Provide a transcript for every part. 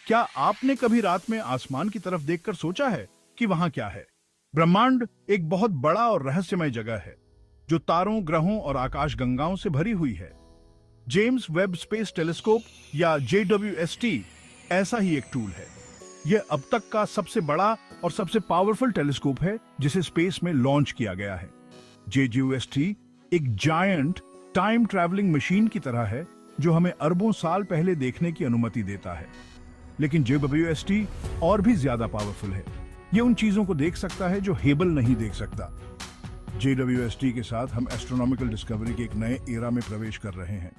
क्या आपने कभी रात में आसमान की तरफ देखकर सोचा है कि वहां क्या है? ब्रह्मांड एक बहुत बड़ा और रहस्यमय जगह है जो तारों, ग्रहों और आकाशगंगाओं से भरी हुई है। जेम्स वेब स्पेस टेलीस्कोप या JWST ऐसा ही एक टूल है। यह अब तक का सबसे बड़ा और सबसे पावरफुल टेलीस्कोप है जिसे स्पेस में लॉन्च किया गया है। JWST एक जायंट टाइम ट्रैवलिंग मशीन की तरह है जो हमें अरबों साल पहले देखने की अनुमति देता है। लेकिन JWST और भी ज्यादा पावरफुल है। यह उन चीजों को देख सकता है जो हेबल नहीं देख सकता। JWST के साथ हम एस्ट्रोनॉमिकल डिस्कवरी के एक नए एरा में प्रवेश कर रहे हैं।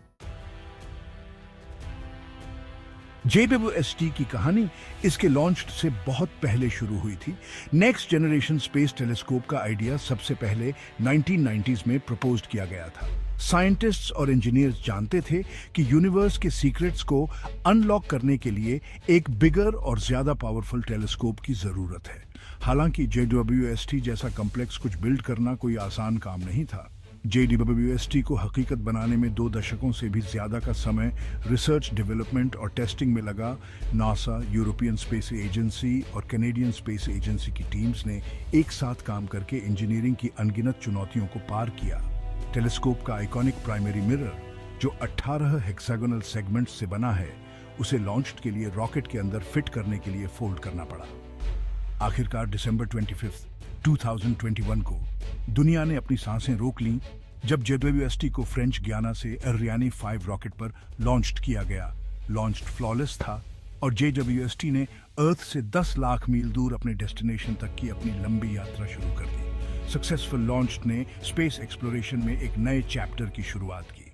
JWST की कहानी इसके लॉन्च से बहुत पहले शुरू हुई थी। नेक्स्ट जनरेशन स्पेस टेलीस्कोप का आइडिया सबसे पहले 1990s में प्रपोज्ड किया गया था। साइंटिस्ट्स और इंजीनियर्स जानते थे कि यूनिवर्स के सीक्रेट्स को अनलॉक करने के लिए एक बिगर और ज्यादा पावरफुल टेलीस्कोप की जरूरत है। हालांकि JWST जैसा कॉम्प्लेक्स कुछ बिल्ड करना कोई आसान काम नहीं था। JWST को हकीकत बनाने में 2 दशकों से भी ज्यादा का समय रिसर्च, डेवलपमेंट और टेस्टिंग में लगा। नासा, यूरोपियन स्पेस एजेंसी और कैनेडियन स्पेस एजेंसी की टीम्स ने एक साथ काम करके इंजीनियरिंग की अनगिनत चुनौतियों को पार किया। टेलीस्कोप का आइकॉनिक प्राइमरी मिरर, जो 18 हेक्सागोनल सेगमेंट्स से बना है, उसे लॉन्च के लिए रॉकेट के अंदर फिट करने के लिए फोल्ड करना पड़ा। आखिरकार दिसंबर 25, 2021 को दुनिया ने अपनी सांसें रोक लीं जब JWST को फ्रेंच गियाना से एरियानी 5 रॉकेट पर लॉन्च किया गया। लॉन्च फ्लॉलेस था और JWST ने अर्थ से 10 लाख मील दूर अपने डेस्टिनेशन तक की अपनी लंबी यात्रा शुरू कर दी। सक्सेसफुल लॉन्च ने स्पेस एक्सप्लोरेशन में एक नए चैप्टर की शुरुआत की।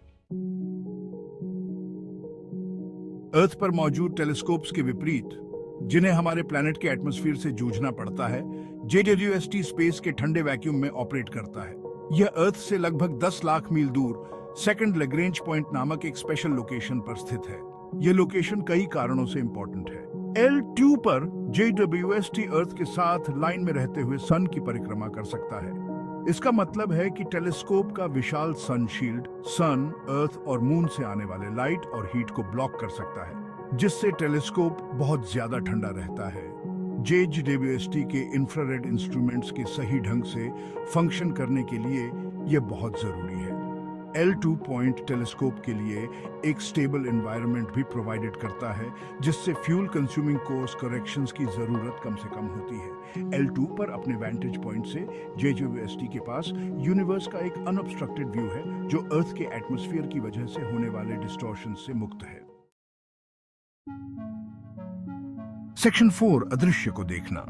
अर्थ पर मौजूद टेलीस्कोप्स के विपरीत, जिन्हें हमारे प्लैनेट के एटमॉस्फेयर से जूझना पड़ता है, JWST स्पेस के ठंडे वैक्यूम में ऑपरेट करता है। यह अर्थ से लगभग 10 लाख मील दूर सेकंड लैग्रेंज पॉइंट नामक एक स्पेशल लोकेशन पर स्थित है। यह लोकेशन कई कारणों से इंपॉर्टेंट है। L2 पर JWST अर्थ के साथ लाइन में रहते हुए सन की परिक्रमा कर सकता है। इसका मतलब है कि टेलीस्कोप का विशाल सन शील्ड सन, अर्थ और मून से आने वाले लाइट और हीट को ब्लॉक कर सकता है, जिससे टेलीस्कोप बहुत ज्यादा ठंडा रहता है। JWST के इंफ्रारेड इंस्ट्रूमेंट्स के सही ढंग से फंक्शन करने के लिए यह बहुत जरूरी है। L2 पॉइंट टेलीस्कोप के लिए एक स्टेबल एनवायरनमेंट भी प्रोवाइडेड करता है, जिससे फ्यूल कंज्यूमिंग कोर्स करेक्शंस की जरूरत कम से कम होती है। L2 पर अपने वैंटेज पॉइंट से JWST के पास यूनिवर्स का एक अनऑब्स्ट्रक्टेड व्यू है, जो अर्थ के एटमॉस्फेयर की वजह से होने वाले डिस्टॉर्शन से मुक्त है। सेक्शन 4, अदृश्य को देखना।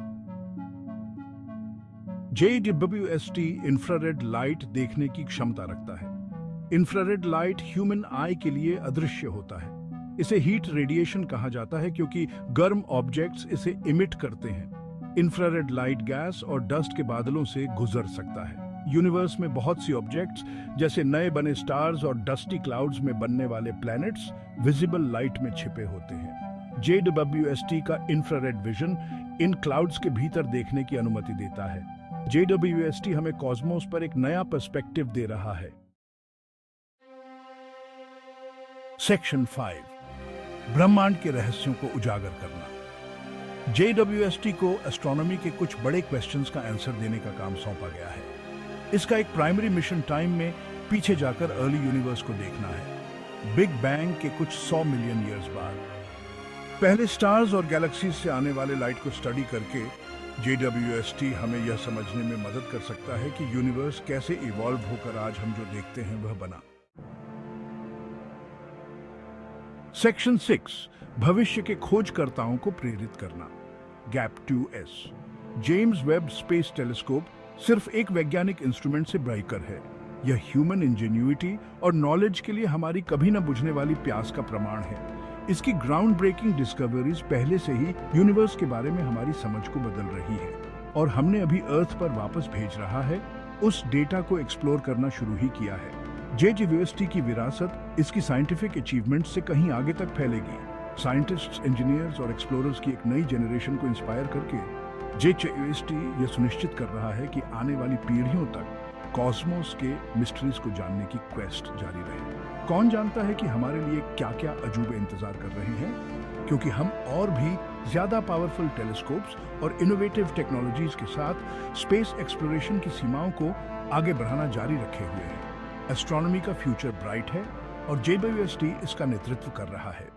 JWST इंफ्रारेड लाइट देखने की क्षमता रखता है। इंफ्रारेड लाइट ह्यूमन आई के लिए अदृश्य होता है। इसे हीट रेडिएशन कहा जाता है क्योंकि गर्म ऑब्जेक्ट्स इसे इमिट करते हैं। इंफ्रारेड लाइट गैस और डस्ट के बादलों से गुजर सकता है। यूनिवर्स में बहुत सी ऑब्जेक्ट्स, जैसे नए बने स्टार्स और डस्टी क्लाउड्स में बनने वाले प्लैनेट्स, विजिबल लाइट में छिपे होते हैं। JWST का इंफ्रारेड विजन इन क्लाउड्स के भीतर देखने की अनुमति देता है। JWST हमें कॉस्मोस पर एक नया पर्सपेक्टिव दे रहा है। सेक्शन 5, ब्रह्मांड के रहस्यों को उजागर करना। JWST को एस्ट्रोनॉमी के कुछ बड़े क्वेश्चंस का आंसर देने का काम सौंपा गया है। इसका एक प्राइमरी मिशन टाइम में पीछे जाकर अर्ली यूनिवर्स को देखना है, बिग बैंग के कुछ 100 मिलियन ईयर्स बाद। पहले स्टार्स और गैलेक्सीज से आने वाले लाइट को स्टडी करके JWST हमें यह समझने में मदद कर सकता है कि यूनिवर्स कैसे इवॉल्व होकर आज हम जो देखते हैं वह बना। सेक्शन 6, भविष्य के खोजकर्ताओं को प्रेरित करना। Gap 2S। James Webb space telescope सिर्फ एक वैज्ञानिक इंस्ट्रूमेंट से बढ़कर है। यह ह्यूमन इंजेन्युइटी और नॉलेज के लिए हमारी कभी न बुझने वाली प्यास का प्रमाण है। इसकी ग्राउंड ब्रेकिंग डिस्कवरीज पहले से ही यूनिवर्स के बारे में हमारी समझ को बदल रही है, और हमने अभी अर्थ पर वापस भेज रहा है उस डेटा को एक्सप्लोर करना शुरू ही किया है। JWST की विरासत इसकी साइंटिफिक अचीवमेंट से कहीं आगे तक फैलेगी। साइंटिस्ट्स, इंजीनियर्स और एक्सप्लोरर्स की एक नई जनरेशन को इंस्पायर करके JWST यह सुनिश्चित कर रहा है कि आने वाली पीढ़ियों तक कॉस्मोस के मिस्ट्रीज को जानने की क्वेस्ट जारी रहे। कौन जानता है कि हमारे लिए क्या-क्या अजूबे इंतजार कर रहे हैं, क्योंकि हम और भी ज्यादा पावरफुल टेलीस्कोप्स और इनोवेटिव टेक्नोलॉजीज के साथ स्पेस एक्सप्लोरेशन की सीमाओं को आगे बढ़ाना जारी रखे हुए हैं। एस्ट्रोनॉमी का फ्यूचर ब्राइट है और JWST इसका नेतृत्व कर रहा है।